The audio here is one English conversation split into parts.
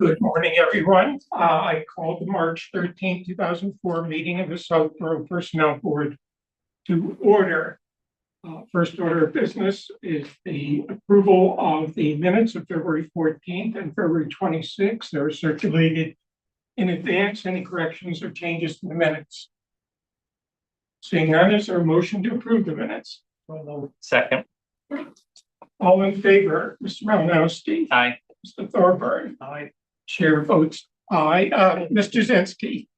Good morning, everyone. I called the March 13th, 2004 meeting of the Southborough Personnel Board to order. First order of business is the approval of the minutes of February 14th and February 26th. They were circulated in advance. Any corrections or changes to the minutes? Seeing none, is there a motion to approve the minutes? Second. All in favor, Mr. Malinowski? Aye. Mr. Thorburn? Aye. Chair votes aye. Mr. Zinsky?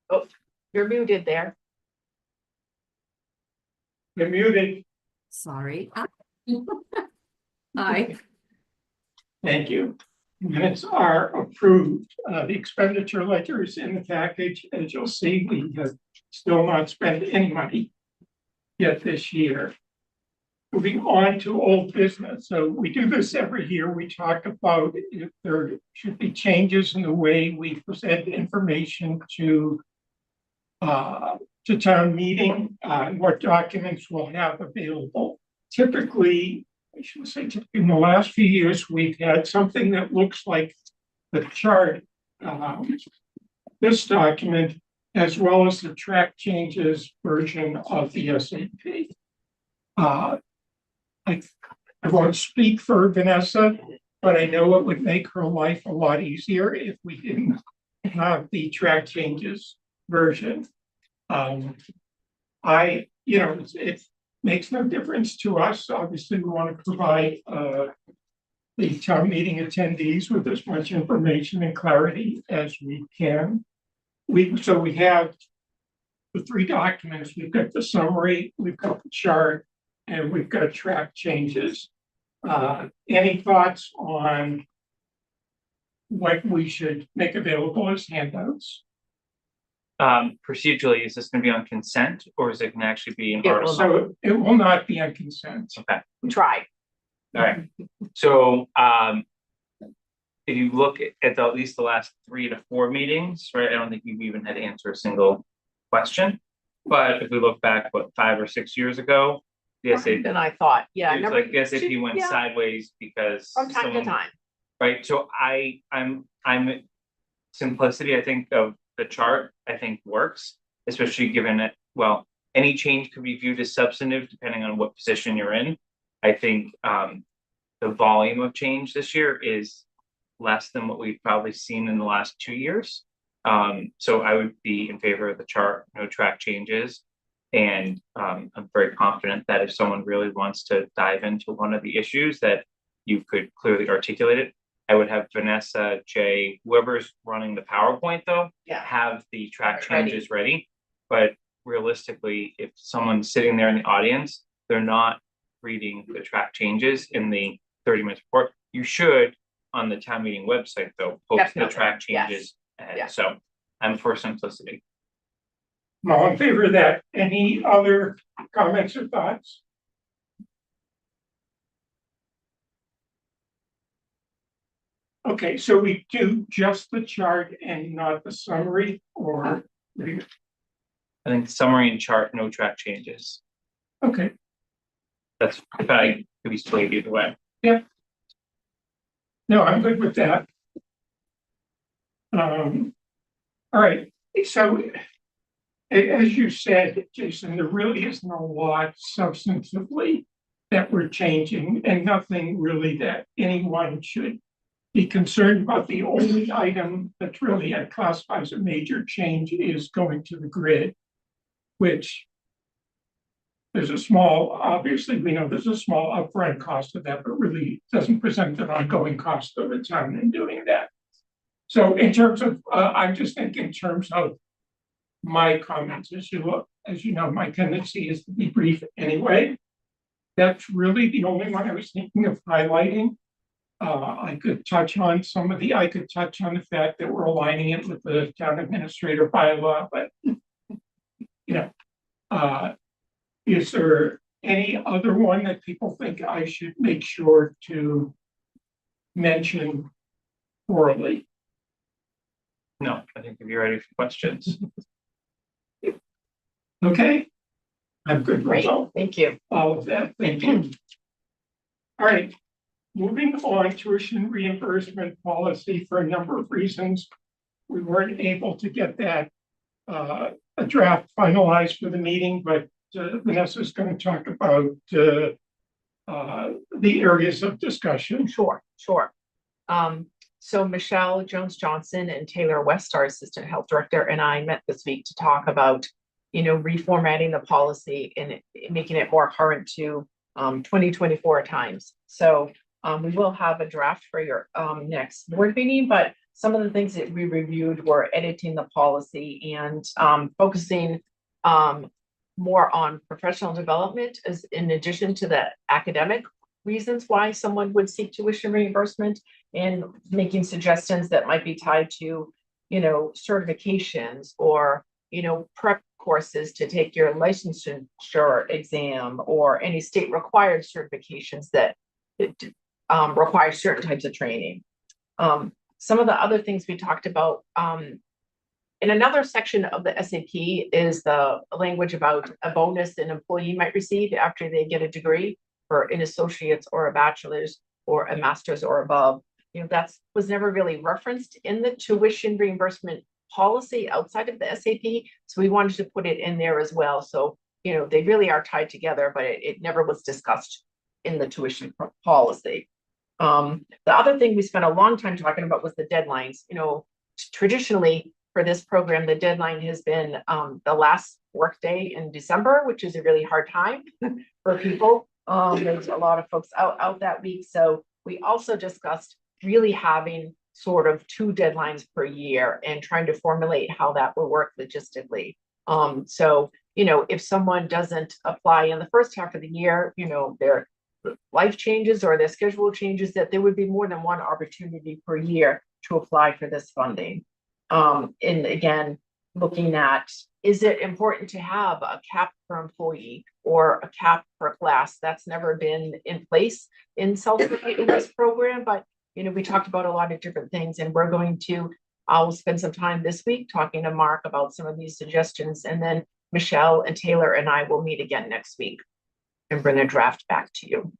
Oh, you're muted there. You're muted. Sorry. Aye. Thank you. Minutes are approved. The expenditure ledger is in the package. As you'll see, we have still not spent any money yet this year. Moving on to old business. So we do this every year. We talk about if there should be changes in the way we present information to town meeting, what documents we'll have available. Typically, I should say, in the last few years, we've had something that looks like the chart, this document, as well as the track changes version of the SAP. I won't speak for Vanessa, but I know it would make her life a lot easier if we didn't have the track changes version. It makes no difference to us. Obviously, we want to provide the town meeting attendees with as much information and clarity as we can. We have the three documents. We've got the summary, we've got the chart, and we've got track changes. Any thoughts on what we should make available as handouts? Procedurally, is this going to be on consent or is it going to actually be in article? So it will not be on consent. Okay. Try. All right. So if you look at at least the last 3 to 4 meetings, right? I don't think you've even had to answer a single question. But if we look back, 5 or 6 years ago, the SAP, Then I thought, yeah, it was like the SAP went sideways because from time to time. Right. So I'm simplicity, I think, of the chart, I think works, especially given that, well, any change could be viewed as substantive depending on what position you're in. I think the volume of change this year is less than what we've probably seen in the last 2 years. So I would be in favor of the chart, no track changes. And I'm very confident that if someone really wants to dive into one of the issues, that you could clearly articulate it. I would have Vanessa, Jay, whoever's running the PowerPoint though, have the track changes ready. But realistically, if someone's sitting there in the audience, they're not reading the track changes in the 30-minute report. You should, on the town meeting website though, post the track changes ahead. Yes. So I'm for simplicity. I'm all in favor of that. Any other comments or thoughts? Okay, so we do just the chart and not the summary, or I think summary and chart, no track changes. okay. That's if I could be swayed either way. Yeah. No, I'm good with that. All right, so as you said, Jason, there really isn't a lot substantively that we're changing, and nothing really that anyone should be concerned about. The only item that's really classified as a major change is going to the grid, which there's a small, obviously we know there's a small upfront cost of that, but really doesn't present an ongoing cost of the town in doing that. So in terms of, I'm just thinking in terms of my comments, as you know, my tendency is to be brief anyway. That's really the only one I was thinking of highlighting. I could touch on the fact that we're aligning it with the town administrator bylaw, but is there any other one that people think I should make sure to mention orally? No, I think if you're ready for questions. Okay. I'm good with Great, thank you. all of that. Thank you. All right. moving on, tuition reimbursement policy for a number of reasons. We weren't able to get that a draft finalized for the meeting, but Vanessa's going to talk about the areas of discussion. Sure. So Michelle Jones-Johnson and Taylor West, our Assistant Health Director, and I met this week to talk about, reformatting the policy and making it more current to 2024 times. So we will have a draft for your next board meeting, but some of the things that we reviewed were editing the policy and focusing more on professional development as in addition to the academic reasons why someone would seek tuition reimbursement, and making suggestions that might be tied to, certifications or, prep courses to take your licensure exam or any state required certifications that require certain types of training. Some of the other things we talked about in another section of the SAP is the language about a bonus an employee might receive after they get a degree for an associate's or a bachelor's or a master's or above. That was never really referenced in the tuition reimbursement policy outside of the SAP. So we wanted to put it in there as well. So, they really are tied together, but it never was discussed in the tuition policy. The other thing we spent a long time talking about was the deadlines. Traditionally for this program, the deadline has been the last workday in December, which is a really hard time for people. There's a lot of folks out that week. So we also discussed really having sort of 2 deadlines per year and trying to formulate how that will work logistically. So, if someone doesn't apply in the first half of the year, their life changes or their schedule changes, that there would be more than one opportunity per year to apply for this funding. And again, looking at, is it important to have a cap per employee or a cap per class? That's never been in place in this program, but we talked about a lot of different things, and I'll spend some time this week talking to Mark about some of these suggestions, and then Michelle and Taylor and I will meet again next week and bring a draft back to you.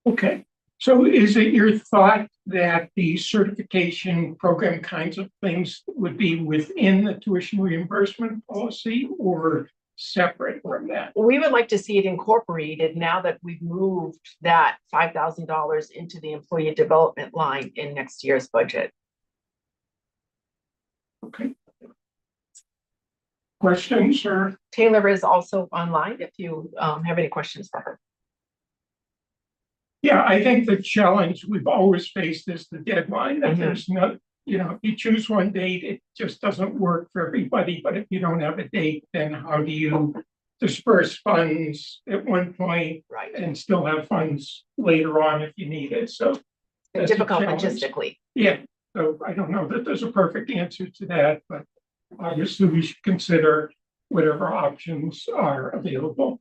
Okay. So is it your thought that the certification program kinds of things would be within the tuition reimbursement policy or separate from that? We would like to see it incorporated now that we've moved that $5,000 into the employee development line in next year's budget. Okay. Questions or? Taylor is also online if you have any questions for her. Yeah, I think the challenge we've always faced is the deadline, that there's no, if you choose one date, it just doesn't work for everybody. But if you don't have a date, then how do you disperse funds at one point, right, and still have funds later on if you need it? So it's difficult logistically. Yeah, so I don't know that there's a perfect answer to that, but obviously we should consider whatever options are available.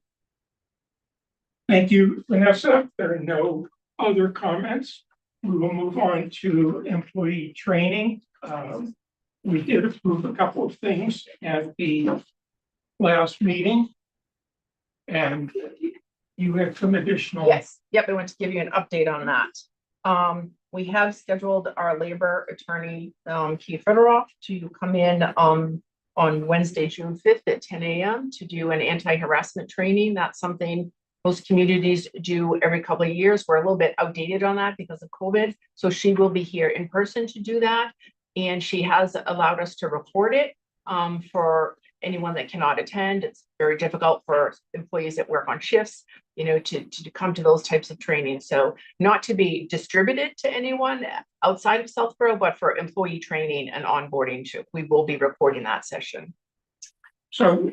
Thank you, Vanessa. If there are no other comments, we will move on to employee training. We did approve a couple of things at the last meeting, and you have some additional. Yes, yep, I want to give you an update on that. We have scheduled our labor attorney, Keith Fedoroff, to come in on Wednesday, June 5th at 10 a.m. to do an anti-harassment training. That's something most communities do every couple of years. We're a little bit outdated on that because of COVID. So she will be here in person to do that. And she has allowed us to record it for anyone that cannot attend. It's very difficult for employees that work on shifts, to come to those types of training. So not to be distributed to anyone outside of Southborough, but for employee training and onboarding, we will be recording that session. So,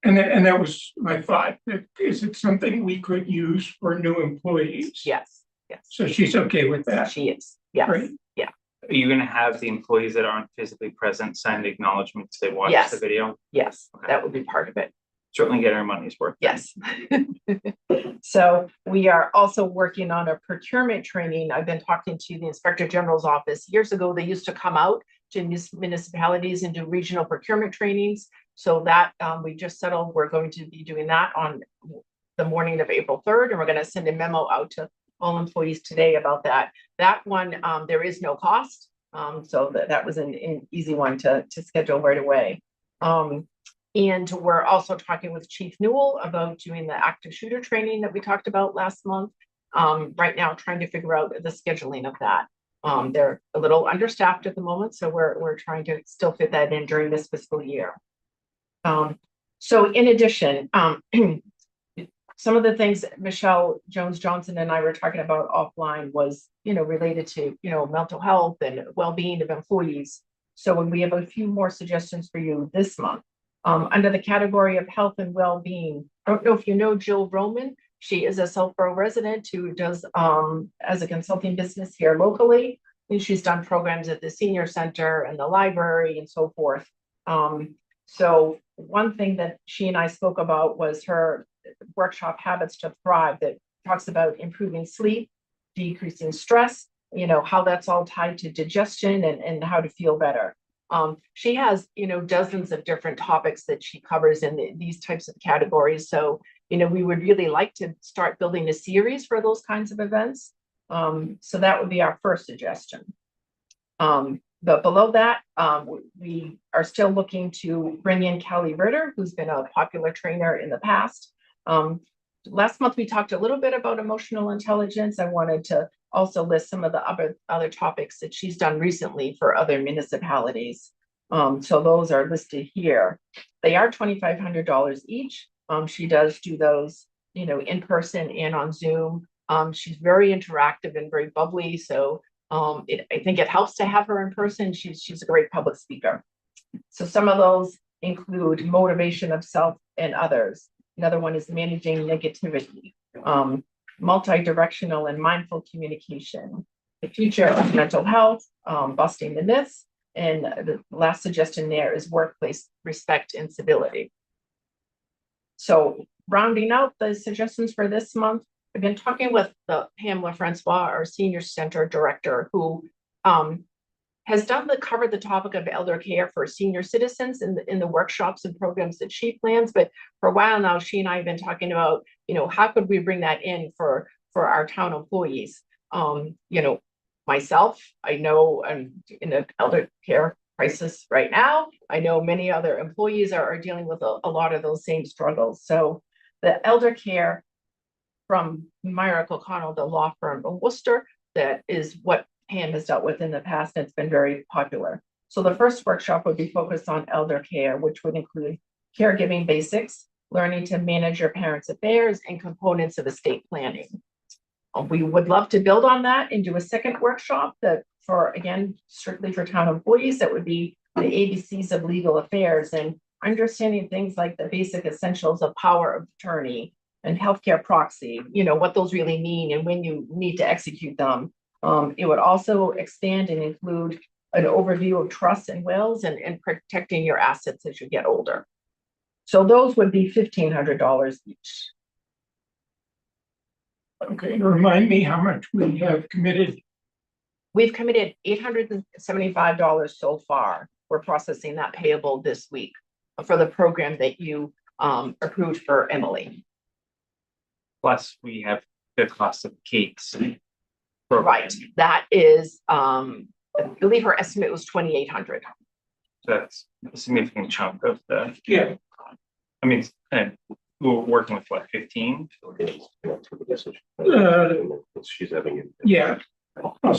and that was my thought. Is it something we could use for new employees? Yes, yes. So she's okay with that? She is, yes. Great. Yeah. Are you going to have the employees that aren't physically present sign the acknowledgements they watched Yes. the video? Yes, that would be part of it. Certainly get our money's worth. Yes. So we are also working on a procurement training. I've been talking to the Inspector General's office. Years ago, they used to come out to municipalities and do regional procurement trainings. So that we just settled, we're going to be doing that on the morning of April 3rd, and we're going to send a memo out to all employees today about that. That one, there is no cost. So that was an easy one to schedule right away. And we're also talking with Chief Newell about doing the active shooter training that we talked about last month. Right now, trying to figure out the scheduling of that. They're a little understaffed at the moment, so we're trying to still fit that in during this fiscal year. So in addition, some of the things Michelle Jones-Johnson and I were talking about offline was, related to, mental health and well-being of employees. So we have a few more suggestions for you this month. Under the category of health and well-being, I don't know if you know Jill Roman. She is a Southborough resident who does as a consulting business here locally. And she's done programs at the senior center and the library and so forth. So one thing that she and I spoke about was her workshop Habits to Thrive that talks about improving sleep, decreasing stress, how that's all tied to digestion and how to feel better. She has, dozens of different topics that she covers in these types of categories. So, we would really like to start building a series for those kinds of events. So that would be our first suggestion. But below that, we are still looking to bring in Kelly Ritter, who's been a popular trainer in the past. Last month, we talked a little bit about emotional intelligence. I wanted to also list some of the other topics that she's done recently for other municipalities. So those are listed here. They are $2,500 each. She does do those, in person and on Zoom. She's very interactive and very bubbly. So I think it helps to have her in person. She's a great public speaker. So some of those include motivation of self and others. Another one is managing negativity, multi-directional and mindful communication, the future of mental health, busting the myths, and the last suggestion there is workplace respect and civility. So rounding out the suggestions for this month, I've been talking with Pamela Francois, our senior center director, who has covered the topic of elder care for senior citizens in the workshops and programs that she plans. But for a while now, she and I have been talking about, how could we bring that in for our town employees? Myself, I know I'm in an elder care crisis right now. I know many other employees are dealing with a lot of those same struggles. So the elder care from Myrick O'Connell, the law firm of Worcester, that is what Pam has dealt with in the past, and it's been very popular. So the first workshop would be focused on elder care, which would include caregiving basics, learning to manage your parents' affairs, and components of estate planning. We would love to build on that and do a second workshop that strictly for town employees, that would be the ABCs of legal affairs and understanding things like the basic essentials of power of attorney and healthcare proxy, what those really mean and when you need to execute them. It would also expand and include an overview of trusts and wills and protecting your assets as you get older. So those would be $1,500 each. Okay, remind me how much we have committed. We've committed $875 so far. We're processing that payable this week for the program that you approved for Emily. Plus, we have the cost of cakes. Right. That is, I believe her estimate was $2,800. That's a significant chunk of the. Yeah. I mean, and we're working with what, 15? She's having it. Yeah. I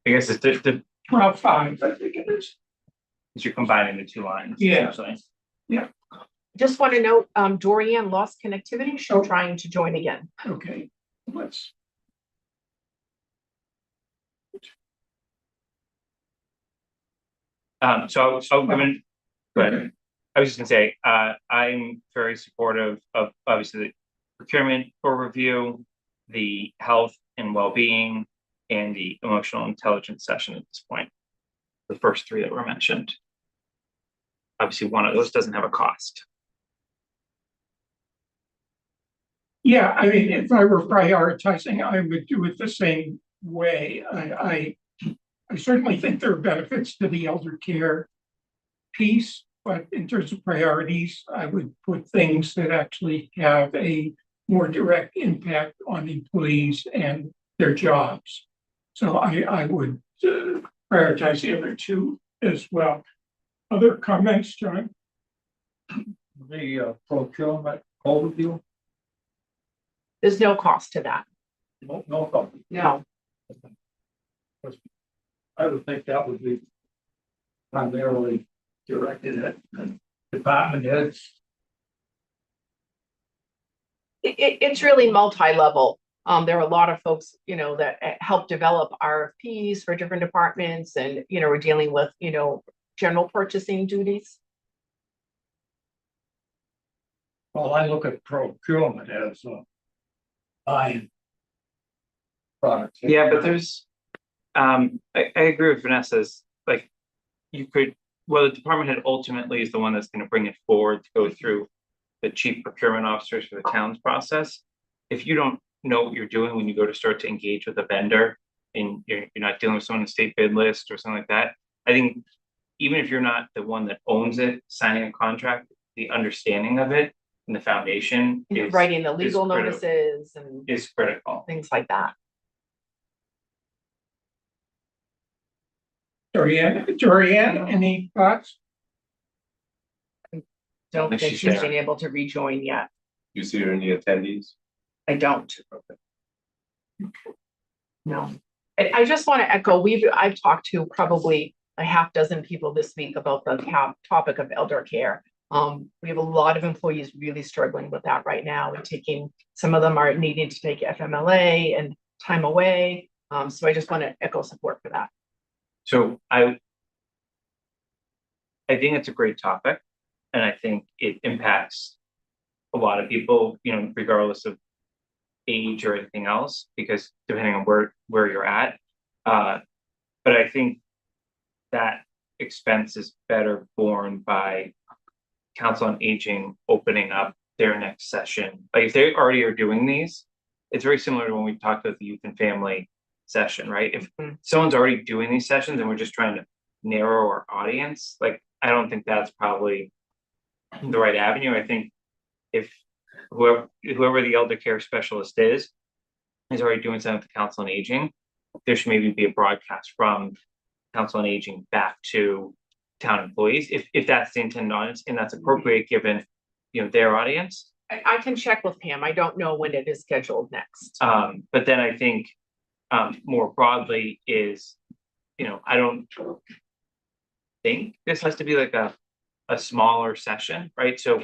guess it's the About 5, I think it is. you're combining the two lines. Yeah. Essentially. Just want to note, Dorianne lost connectivity. She's trying to join again. Okay, let's. So go ahead. I was just gonna say, I'm very supportive of obviously the procurement overview, the health and well-being, and the emotional intelligence session at this point. The first three that were mentioned. Obviously, one of those doesn't have a cost. Yeah, I mean, if I were prioritizing, I would do it the same way. I certainly think there are benefits to the elder care piece, but in terms of priorities, I would put things that actually have a more direct impact on employees and their jobs. So I would prioritize the other two as well. Other comments, John? The procurement overview, There's no cost to that. no problem. No. I would think that would be primarily directed at department heads. It's really multi-level. There are a lot of folks, you know, that help develop RFPs for different departments and, you know, we're dealing with, you know, general purchasing duties. Well, I look at procurement as buying products. Yeah, but there's, I agree with Vanessa's, like, you could, well, the department head ultimately is the one that's gonna bring it forward to go through the chief procurement officers for the town's process. If you don't know what you're doing when you go to start to engage with a vendor and you're not dealing with someone on the state bid list or something like that, I think even if you're not the one that owns it, signing a contract, the understanding of it and the foundation is, Writing the legal critical. notices and is critical. things like that. Dorianne, any thoughts? Don't think think she's she's there. been able to rejoin yet. You see her in the attendees? I don't. No. I just want to echo, I've talked to probably a half dozen people this week about the topic of elder care. We have a lot of employees really struggling with that right now and some of them are needing to take FMLA and time away. So I just want to echo support for that. So I think it's a great topic, and I think it impacts a lot of people, you know, regardless of age or anything else, because depending on where you're at. But I think that expense is better borne by Council on Aging opening up their next session. Like if they already are doing these, it's very similar to when we talked about the youth and family session, right? If someone's already doing these sessions and we're just trying to narrow our audience, like I don't think that's probably the right avenue. I think if whoever the elder care specialist is already doing something with the Council on Aging, there should maybe be a broadcast from Council on Aging back to town employees, if that's the intended audience and that's appropriate given, you know, their audience. I can check with Pam. I don't know when it is scheduled next. But then I think more broadly is, you know, I don't think this has to be like a smaller session, right? So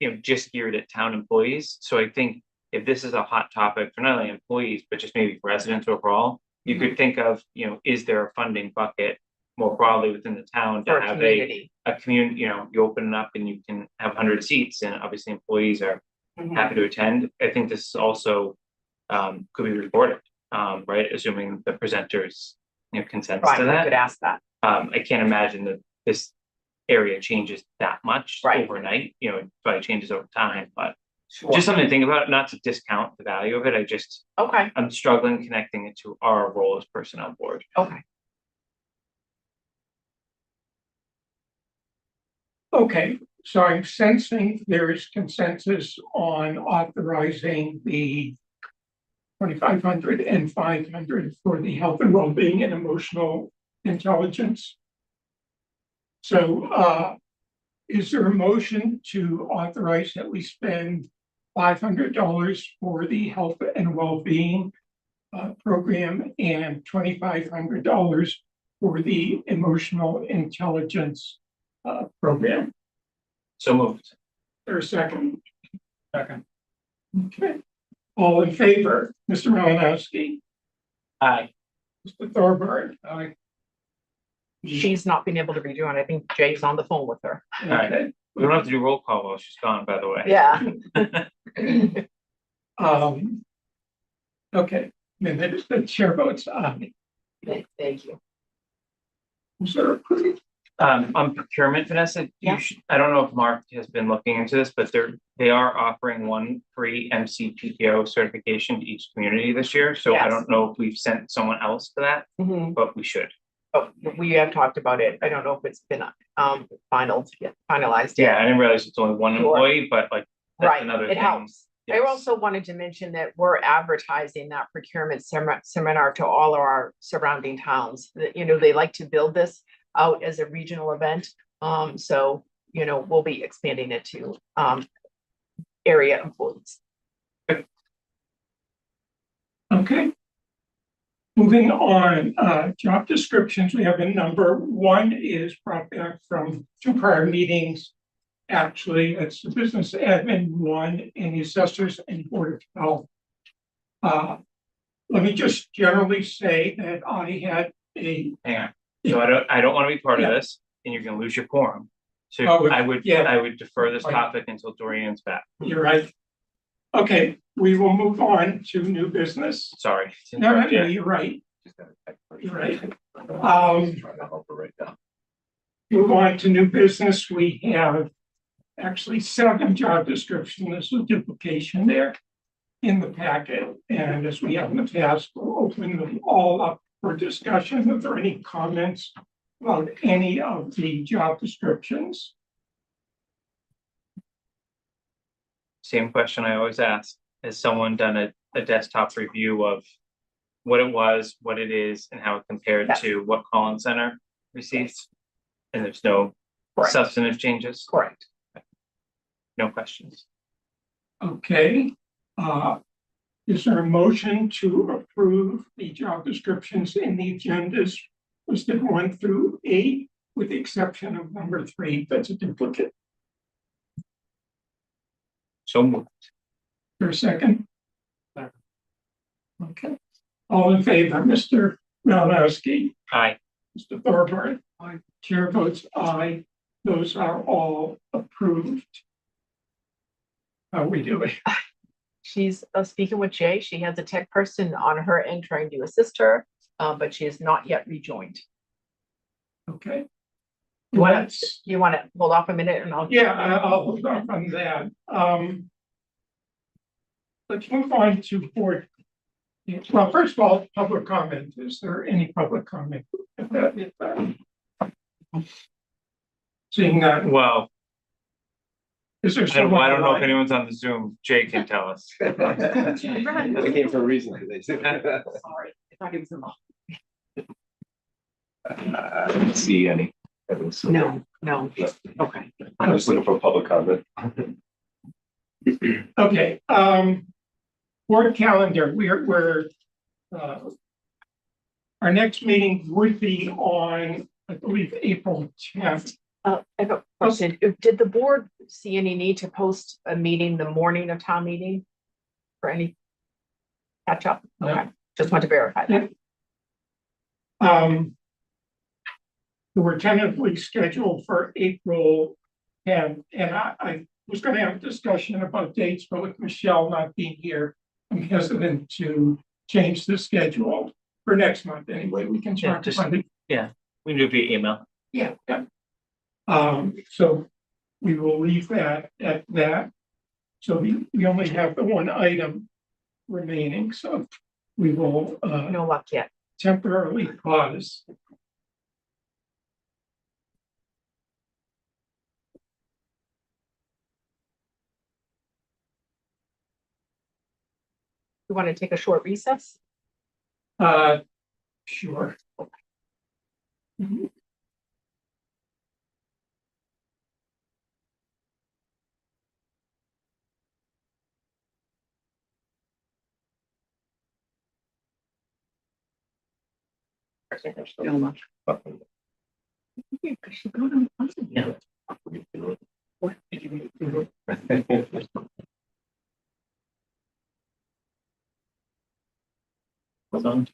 you know, just geared at town employees. So I think if this is a hot topic for not only employees, but just maybe residents overall, you could think of, you know, is there a funding bucket more broadly within the town to For a have community. a community, you know, you open it up and you can have 100 seats and obviously employees are happy to attend. I think this also could be recorded, right? Assuming the presenters, you know, consents Right, to I that. could ask that. I can't imagine that this area changes that much Right. overnight, you know, it probably changes over time, but Sure. just something to think about, not to discount the value of it. Okay, I'm struggling connecting it to our role as personnel board. okay. Okay, so I'm sensing there is consensus on authorizing the 2,500 and 500 for the health and well-being and emotional intelligence. So is there a motion to authorize that we spend $500 for the health and well-being program and $2,500 for the emotional intelligence program? So moved. Or a second? Second. Okay. All in favor, Mr. Malinowski, Aye. Mr. Thorburn? She's not been able to rejoin. I think Jay's on the phone with her. Okay. We don't have to do roll call while she's gone, by the way. Yeah. Okay, then the chair votes aye. Thank you. Was there approved? On procurement, Vanessa, Yeah. I don't know if Mark has been looking into this, but they are offering one free MCPPO certification to each community this year. So I Yes. don't know if we've sent someone else to that, Mhm. but we should. Oh, we have talked about it. I don't know if it's been finalized yet. Yeah, I didn't realize it's only one Sure. employee, but like, that's Right, another it thing. helps. I Yes. also wanted to mention that we're advertising that procurement seminar to all of our surrounding towns. That, you know, they like to build this out as a regional event. So, you know, we'll be expanding it to area employees. Okay. Moving on, job descriptions, we have a number. One is brought back from two prior meetings. Actually, it's the business admin one and the assessors and board of health. Let me just generally say that I had a, Hang on. So I don't want to be part of this and you're gonna lose your quorum. So Oh, I would defer this Fine. topic until Dorian's back. you're right. Okay, we will move on to new business. Sorry. to No, interrupt you. you're right. You're right. Trying to help her right now. Move on to new business. We have actually 7 job descriptions. There's a duplication there in the packet. And as we have in the past, we'll open them all up for discussion. If there are any comments about any of the job descriptions? Same question I always ask. Has someone done a desktop review of what it was, what it is, and how it compared Yes. to what Collins Center receives? And there's no Correct. substantive changes, Correct. no questions. Okay. Is there a motion to approve the job descriptions in the agendas listed 1 through 8, with the exception of number 3, that's a duplicate? So moved. For a second? Okay. All in favor, Mr. Malinowski, Aye. Mr. Thorburn? Aye. Chair votes aye. Those are all approved. How we doing? She's speaking with Jay. She has a tech person on her end trying to assist her, but she has not yet rejoined. Okay. You want Let's- to, you want to hold off a minute and I'll. Yeah, I'll hold off on that. Let's move on to board. Well, first of all, public comment. Is there any public comment? Seeing that, Well, is there I don't someone? know if online? anyone's on the Zoom. Jay can tell us. They came for a reason. Sorry, I thought he was in the. I didn't see any. No, okay. I was looking for public comment. Okay, board calendar, we're, our next meeting would be on, I believe, April 10th. I have a question. Did the board see any need to post a meeting the morning of town meeting? For any catch up? No. Okay, just want to verify that. We're tentatively scheduled for April 10th, and I was gonna have a discussion about dates, but with Michelle not being here, I'm hesitant to change the schedule for next month anyway. We can Yeah, talk just- about it. We can do it via email. Yeah. So we will leave that at that. So we only have the one item remaining, so we will No luck yet. temporarily pause. You want to take a short recess? Sure. No luck. Yeah. Hold on.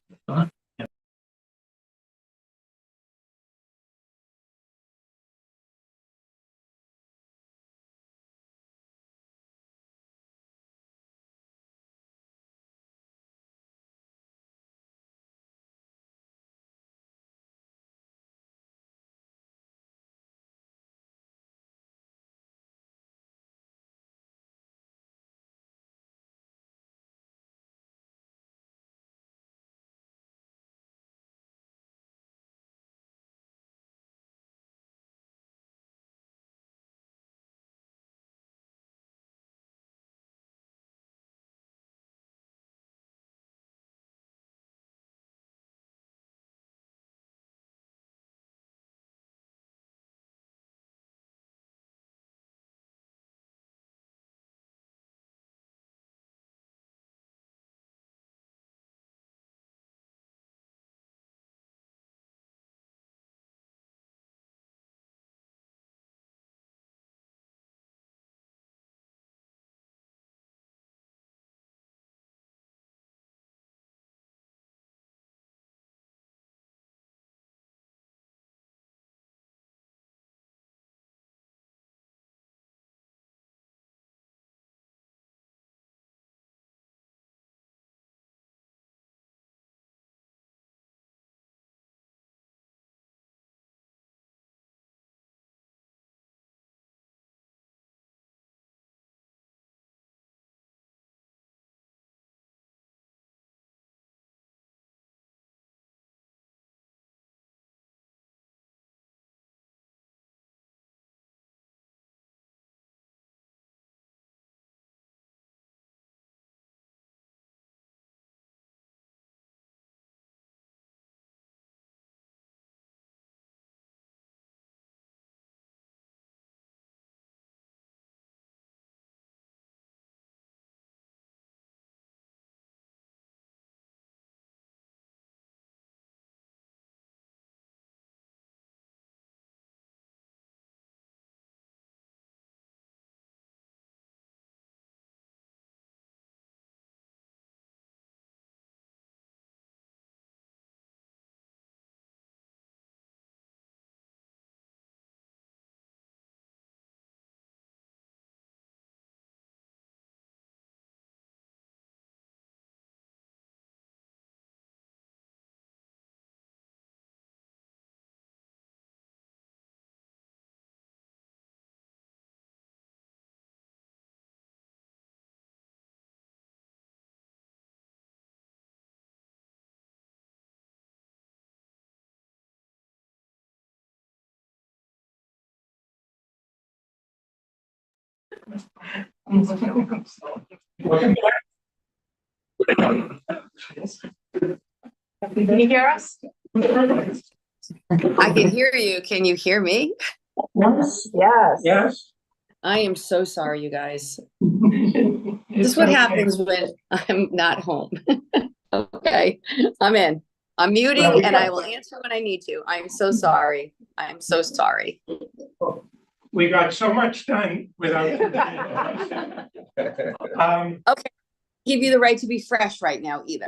Welcome back. Can you hear us? I can hear you. Can you hear me? Yes, Yes. yes. I am so sorry, you guys. This This is what happens when I'm not home. Okay, I'm in. I'm muting Well, we and got- I will answer when I need to. I'm so sorry. I'm so sorry. We got so much done without. Give you the right to be fresh right now either.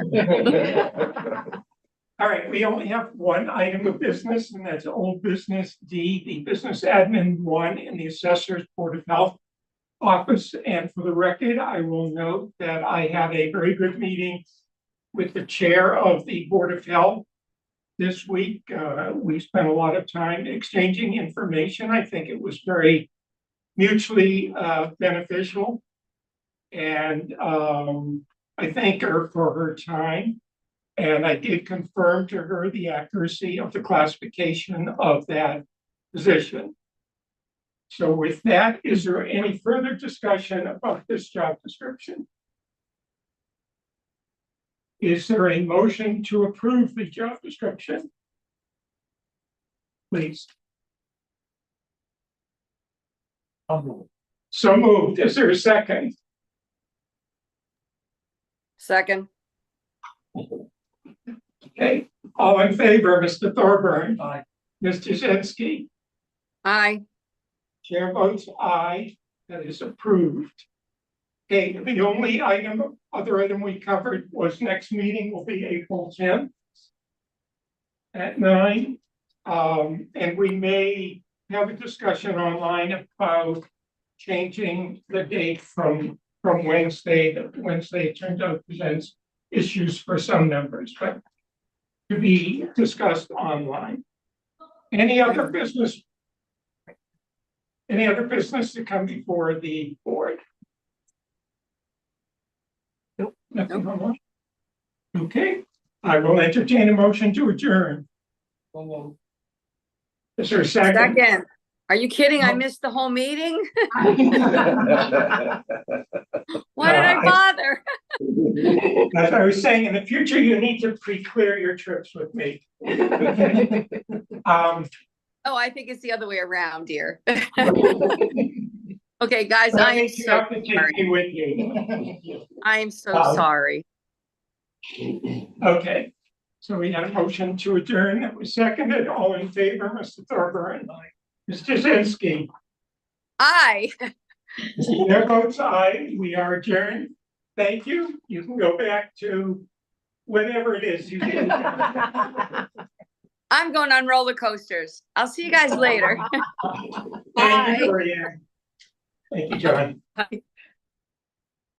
All right, we only have one item of business, and that's old business D, the business admin one in the assessor's Board of Health office. And for the record, I will note that I had a very good meeting with the chair of the Board of Health this week. We spent a lot of time exchanging information. I think it was very mutually beneficial. And I thank her for her time. And I did confirm to her the accuracy of the classification of that position. So with that, is there any further discussion about this job description? Is there a motion to approve the job description? Please. So moved. Is there a second? Second, Okay, all in favor, Mr. Thorburn? Aye. Mr. Jazinski? aye. Chair votes aye, that is approved. Okay, the only other item we covered was next meeting will be April 10th at 9. And we may have a discussion online about changing the date from Wednesday. Wednesday, it turns out, presents issues for some members, but to be discussed online. Any other business? Any other business to come before the board? Nope. Nothing online? Okay, I will entertain a motion to adjourn. Is there a second? Second. Are you kidding? I missed the whole meeting? Why did I bother? As I was saying, in the future, you need to pre-clear your trips with me. Oh, I think it's the other way around, dear. Okay, guys, I am You so have to take sorry. me with you. I am so Um, sorry. Okay, so we had a motion to adjourn that was seconded. All in favor, Mr. Thorburn? Mr. Jazinski? Aye. Chair votes aye. We are adjourned. Thank you. You can go back to whatever it is you did. I'm going on roller coasters. I'll see you guys later. Thank you, Gloria. Thank you, John.